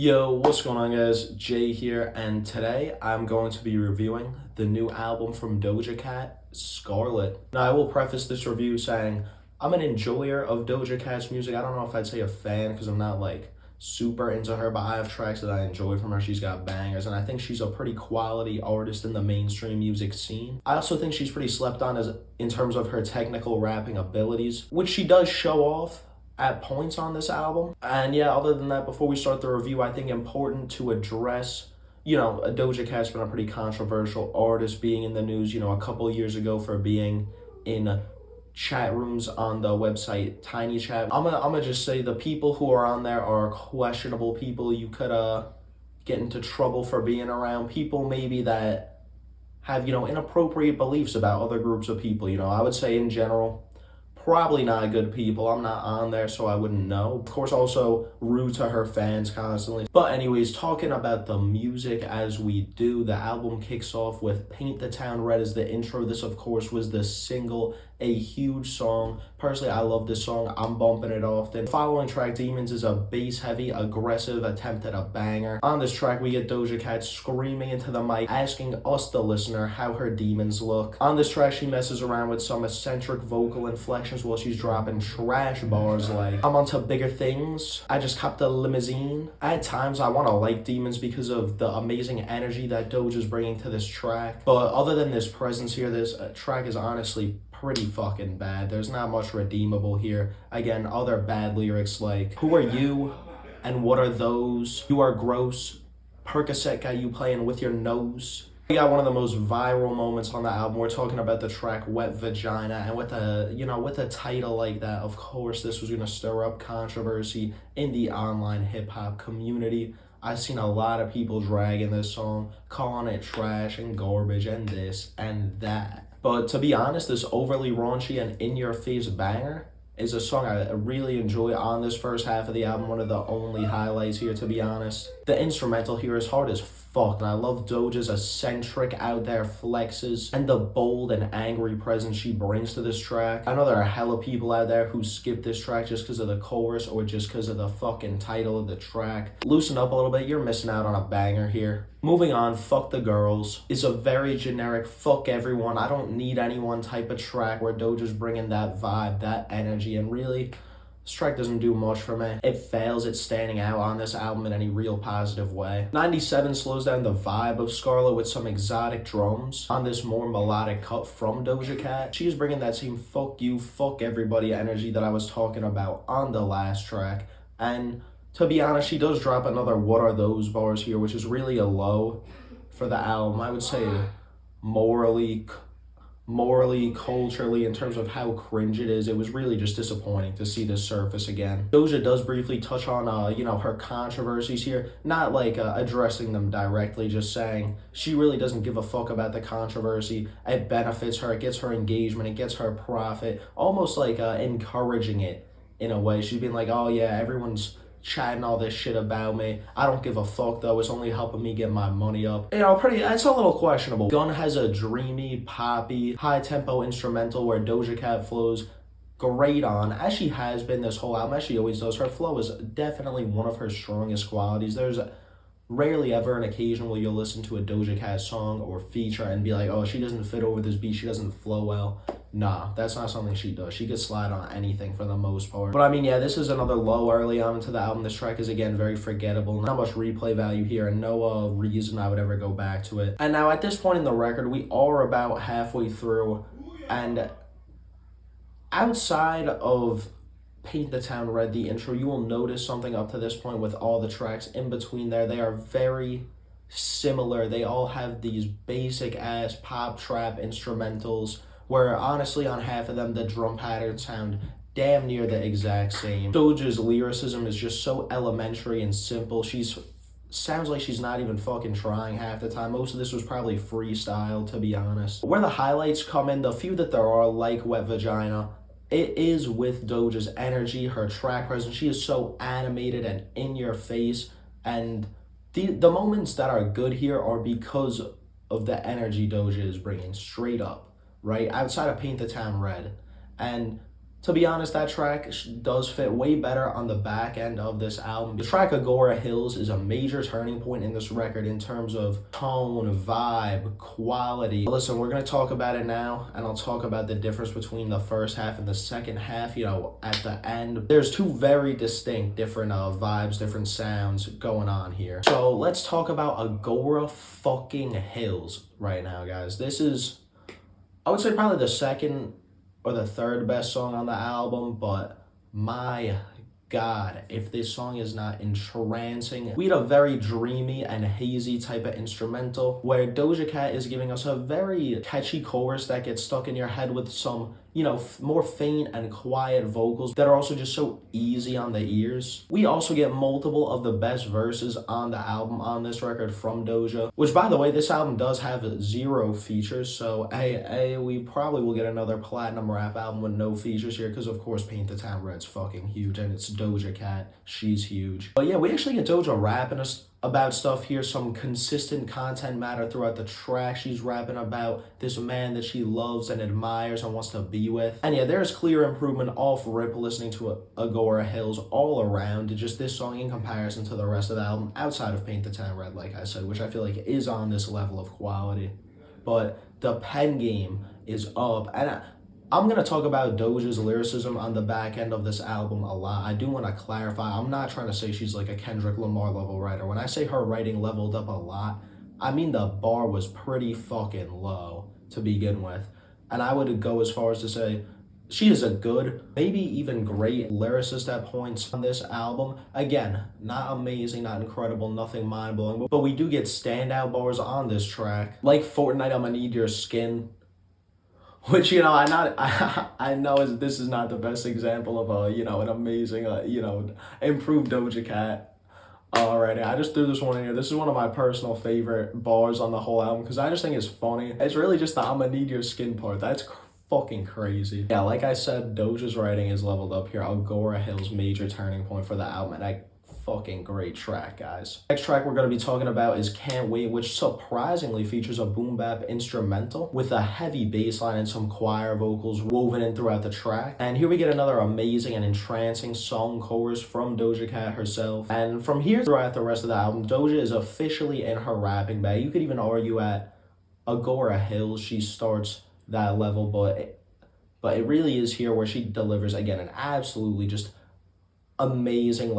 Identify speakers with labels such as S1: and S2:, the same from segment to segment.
S1: Yo, what's going on, guys? Jay here, and today I'm going to be reviewing the new album from Doja Cat, Scarlet. Now, I will preface this review saying I'm an enjoyer of Doja Cat's music. I don't know if I'd say a fan because I'm not like super into her, but I have tracks that I enjoy from her. She's got bangers, and I think she's a pretty quality artist in the mainstream music scene. I also think she's pretty slept on as in terms of her technical rapping abilities, which she does show off at points on this album. And yeah, other than that, before we start the review, I think important to address, Doja Cat's been a pretty controversial artist, being in the news, a couple years ago for being in chat rooms on the website TinyChat. I'm gonna just say the people who are on there are questionable people. You could get into trouble for being around people maybe that have, inappropriate beliefs about other groups of people. I would say in general, probably not good people. I'm not on there, so I wouldn't know. Of course, also rude to her fans constantly. But anyways, talking about the music as we do, the album kicks off with Paint the Town Red as the intro. This, of course, was the single, a huge song. Personally, I love this song. I'm bumping it often. The following track, Demons, is a bass-heavy, aggressive attempt at a banger. On this track, we get Doja Cat screaming into the mic, asking us, the listener, how her demons look. On this track, she messes around with some eccentric vocal inflections while she's dropping trash bars like, I'm onto bigger things, I just copped a limousine. At times, I want to like Demons because of the amazing energy that Doja's bringing to this track. But other than this presence here, this track is honestly pretty fucking bad. There's not much redeemable here. Again, other bad lyrics like, who are you and what are those? You are gross. Percocet got you playing with your nose. We got one of the most viral moments on the album. We're talking about the track Wet Vagina, and with a title like that, of course this was going to stir up controversy in the online hip-hop community. I've seen a lot of people dragging this song, calling it trash and garbage and this and that. But to be honest, this overly raunchy and in-your-face banger is a song I really enjoy on this first half of the album. One of the only highlights here, to be honest. The instrumental here is hard as fuck, and I love Doja's eccentric out there flexes and the bold and angry presence she brings to this track. I know there are hella people out there who skip this track just because of the chorus or just because of the fucking title of the track. Loosen up a little bit, you're missing out on a banger here. Moving on, Fuck the Girls is a very generic fuck everyone, I don't need anyone type of track where Doja's bringing that vibe, that energy, and really, this track doesn't do much for me. It fails at standing out on this album in any real positive way. 97 slows down the vibe of Scarlet with some exotic drums on this more melodic cut from Doja Cat. She's bringing that same fuck you, fuck everybody energy that I was talking about on the last track. And to be honest, she does drop another what are those bars here, which is really a low for the album. I would say morally, culturally, in terms of how cringe it is, it was really just disappointing to see this surface again. Doja does briefly touch on, her controversies here, not like addressing them directly, just saying she really doesn't give a fuck about the controversy. It benefits her, it gets her engagement, it gets her profit, almost like encouraging it in a way. She's been like, oh yeah, everyone's chatting all this shit about me. I don't give a fuck though. It's only helping me get my money up. It's a little questionable. Gun has a dreamy, poppy, high-tempo instrumental where Doja Cat flows great on, as she has been this whole album, as she always does. Her flow is definitely one of her strongest qualities. There's rarely ever an occasion where you'll listen to a Doja Cat song or feature and be like, oh, she doesn't fit over this beat, she doesn't flow well. Nah, that's not something she does. She could slide on anything for the most part. But I mean, yeah, this is another low early on into the album. This track is, again, very forgettable. Not much replay value here, and no reason I would ever go back to it. And now, at this point in the record, we are about halfway through, and outside of Paint the Town Red, the intro, you will notice something up to this point with all the tracks in between there. They are very similar. They all have these basic-ass pop trap instrumentals, where honestly on half of them the drum patterns sound damn near the exact same. Doja's lyricism is just so elementary and simple. Sounds like she's not even fucking trying half the time. Most of this was probably freestyle, to be honest. Where the highlights come in, the few that there are, like Wet Vagina, it is with Doja's energy, her track presence. She is so animated and in your face, and the moments that are good here are because of the energy Doja is bringing, straight up. Right outside of Paint the Town Red. And To be honest, that track does fit way better on the back end of this album. The track Agora Hills is a major turning point in this record in terms of tone, vibe, quality. Listen, we're going to talk about it now, and I'll talk about the difference between the first half and the second half, at the end. There's two very distinct different vibes, different sounds going on here. So let's talk about Agora fucking Hills right now, guys. This is, I would say, probably the second or the third best song on the album, but my God, if this song is not entrancing. We had a very dreamy and hazy type of instrumental where Doja Cat is giving us a very catchy chorus that gets stuck in your head with some, more faint and quiet vocals that are also just so easy on the ears. We also get multiple of the best verses on the album on this record from Doja, which, by the way, this album does have 0 features, so we probably will get another platinum rap album with no features here, because of course Paint the Town Red's fucking huge, and it's Doja Cat, she's huge. But yeah, we actually get Doja rapping us about stuff here, some consistent content matter throughout the track. She's rapping about this man that she loves and admires and wants to be with. And yeah, there's clear improvement off rip listening to Agora Hills all around. Just this song in comparison to the rest of the album, outside of Paint the Town Red, like I said, which I feel like is on this level of quality. But the pen game is up, and I'm going to talk about Doja's lyricism on the back end of this album a lot. I do want to clarify, I'm not trying to say she's like a Kendrick Lamar level writer. When I say her writing leveled up a lot, I mean the bar was pretty fucking low to begin with. And I would go as far as to say she is a good, maybe even great lyricist at points on this album. Again, not amazing, not incredible, nothing mind-blowing, but we do get standout bars on this track. Like Fortnite, I'ma need your skin. Which, I know this is not the best example of an amazing, improved Doja Cat. Alrighty, I just threw this one in here. This is one of my personal favorite bars on the whole album because I just think it's funny. It's really just the I'ma need your skin part. That's fucking crazy. Yeah, like I said, Doja's writing is leveled up here. Agora Hills, major turning point for the album, and fucking great track, guys. Next track we're going to be talking about is Can't Wait, which surprisingly features a boom bap instrumental with a heavy bass line and some choir vocals woven in throughout the track. And here we get another amazing and entrancing song chorus from Doja Cat herself. And from here throughout the rest of the album, Doja is officially in her rapping bag. You could even argue at Agora Hills she starts that level, but it really is here where she delivers, again, an absolutely just amazing,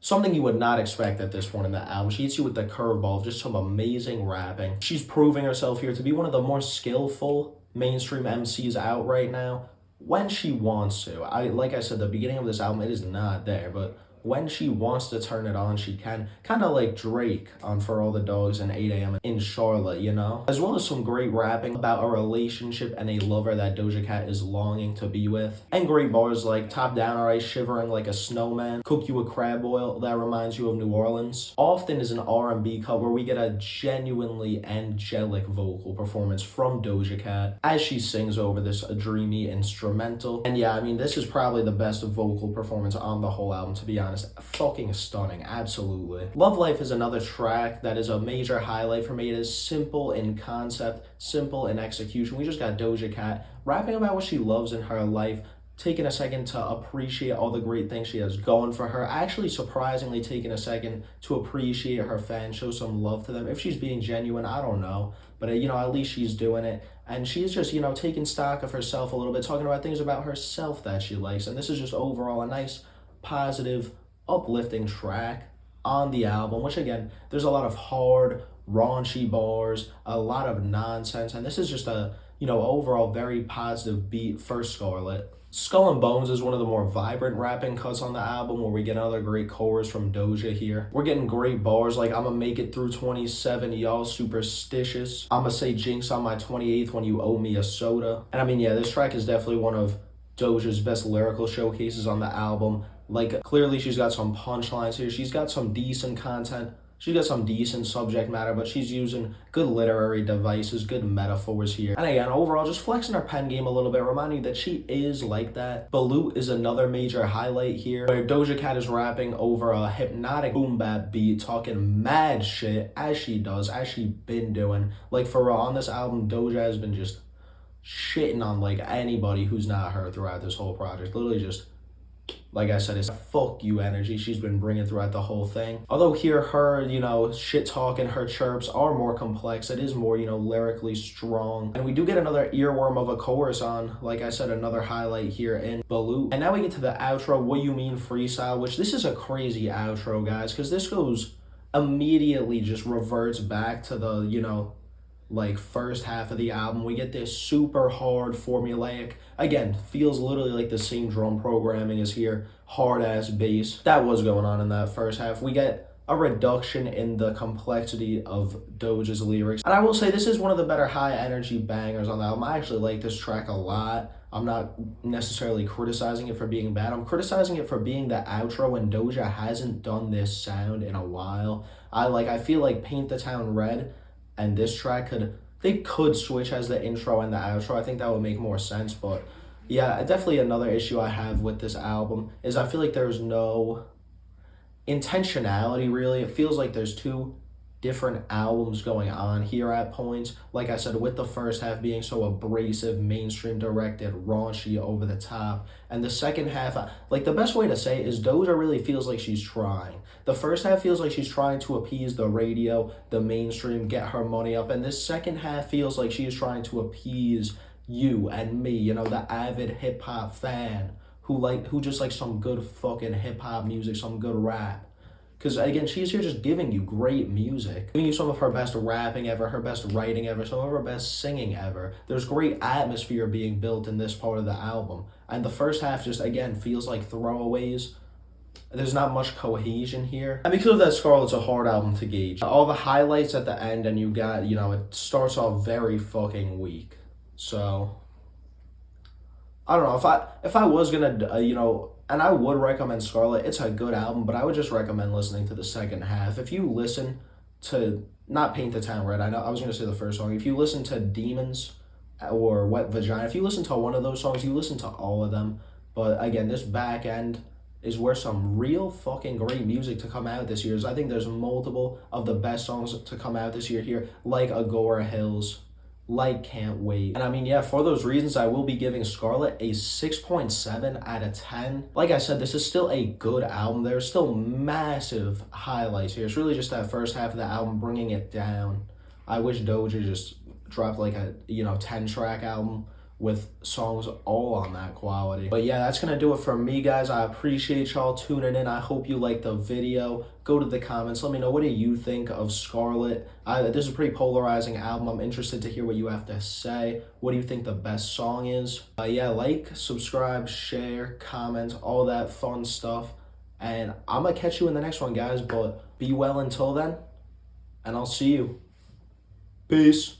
S1: something you would not expect at this point in the album. She hits you with the curveball of just some amazing rapping. She's proving herself here to be one of the more skillful mainstream MCs out right now when she wants to. Like I said, the beginning of this album, it is not there, but when she wants to turn it on, she can. Kind of like Drake on For All the Dogs and 8 a.m. in Charlotte, As well as some great rapping about a relationship and a lover that Doja Cat is longing to be with. And great bars like Top Down Alright, Shivering Like a Snowman, Cook You a Crab Boil, that reminds you of New Orleans. Often is an R&B cut where we get a genuinely angelic vocal performance from Doja Cat as she sings over this dreamy instrumental. And yeah, this is probably the best vocal performance on the whole album, to be honest. Fucking stunning, absolutely. Love Life is another track that is a major highlight for me. It is simple in concept, simple in execution. We just got Doja Cat rapping about what she loves in her life, taking a second to appreciate all the great things she has going for her, actually surprisingly taking a second to appreciate her fans, show some love to them. If she's being genuine, I don't know, but at least she's doing it. And she's just, taking stock of herself a little bit, talking about things about herself that she likes. And this is just overall a nice, positive, uplifting track on the album, which again, there's a lot of hard, raunchy bars, a lot of nonsense, and this is just a, overall very positive beat for Scarlet. Skull and Bones is one of the more vibrant rapping cuts on the album, where we get another great chorus from Doja here. We're getting great bars like I'ma make it through 27, y'all superstitious. I'ma say jinx on my 28th when you owe me a soda. And this track is definitely one of Doja's best lyrical showcases on the album. Clearly she's got some punchlines here. She's got some decent content. She's got some decent subject matter, but she's using good literary devices, good metaphors here. And again, overall, just flexing her pen game a little bit, reminding you that she is like that. Balut is another major highlight here, where Doja Cat is rapping over a hypnotic boom bap beat, talking mad shit, as she does, as she been doing. For real, on this album, Doja has been just shitting on like anybody who's not her throughout this whole project. Literally just, like I said, it's fuck you energy she's been bringing throughout the whole thing. Although here her, shit talking, her chirps are more complex. It is more, lyrically strong. And we do get another earworm of a chorus on, like I said, another highlight here in Balut. And now we get to the outro, What You Mean Freestyle, which this is a crazy outro, guys, because this goes immediately just reverts back to the, like first half of the album. We get this super hard formulaic, again, feels literally like the same drum programming as here, hard ass bass that was going on in that first half. We get a reduction in the complexity of Doja's lyrics, and I will say this is one of the better high energy bangers on the album. I actually like this track a lot. I'm not necessarily criticizing it for being bad. I'm criticizing it for being the outro, and Doja hasn't done this sound in a while. I feel like Paint the Town Red and this track they could switch as the intro and the outro. I think that would make more sense. But yeah, definitely another issue I have with this album is I feel like there's no intentionality, really. It feels like there's two different albums going on here at points. Like I said, with the first half being so abrasive, mainstream directed, raunchy, over the top, and the second half, like the best way to say it is Doja really feels like she's trying. The first half feels like she's trying to appease the radio, the mainstream, get her money up, and this second half feels like she's trying to appease you and me, the avid hip-hop fan who just likes some good fucking hip-hop music, some good rap. Because, again, she's here just giving you great music, giving you some of her best rapping ever, her best writing ever, some of her best singing ever. There's great atmosphere being built in this part of the album. And the first half just, again, feels like throwaways. There's not much cohesion here. And because of that, Scarlet's a hard album to gauge. All the highlights at the end, and you got, it starts off very fucking weak. So, I don't know. If I was going to, and I would recommend Scarlet. It's a good album, but I would just recommend listening to the second half. If you listen to, not Paint the Town Red, I know I was going to say the first song. If you listen to Demons or Wet Vagina, if you listen to one of those songs, you listen to all of them. But again, this back end is where some real fucking great music to come out this year is. I think there's multiple of the best songs to come out this year here, like Agora Hills, like Can't Wait. And I mean, yeah, for those reasons, I will be giving Scarlet a 6.7 out of 10. Like I said, this is still a good album. There's still massive highlights here. It's really just that first half of the album bringing it down. I wish Doja just dropped like a, 10-track album with songs all on that quality. But yeah, that's gonna do it for me, guys. I appreciate y'all tuning in. I hope you liked the video. Go to the comments, let me know, what do you think of Scarlet? This is a pretty polarizing album. I'm interested to hear what you have to say. What do you think the best song is? Yeah, like, subscribe, share, comment, all that fun stuff. And I'm gonna catch you in the next one, guys. But be well until then, and I'll see you. Peace.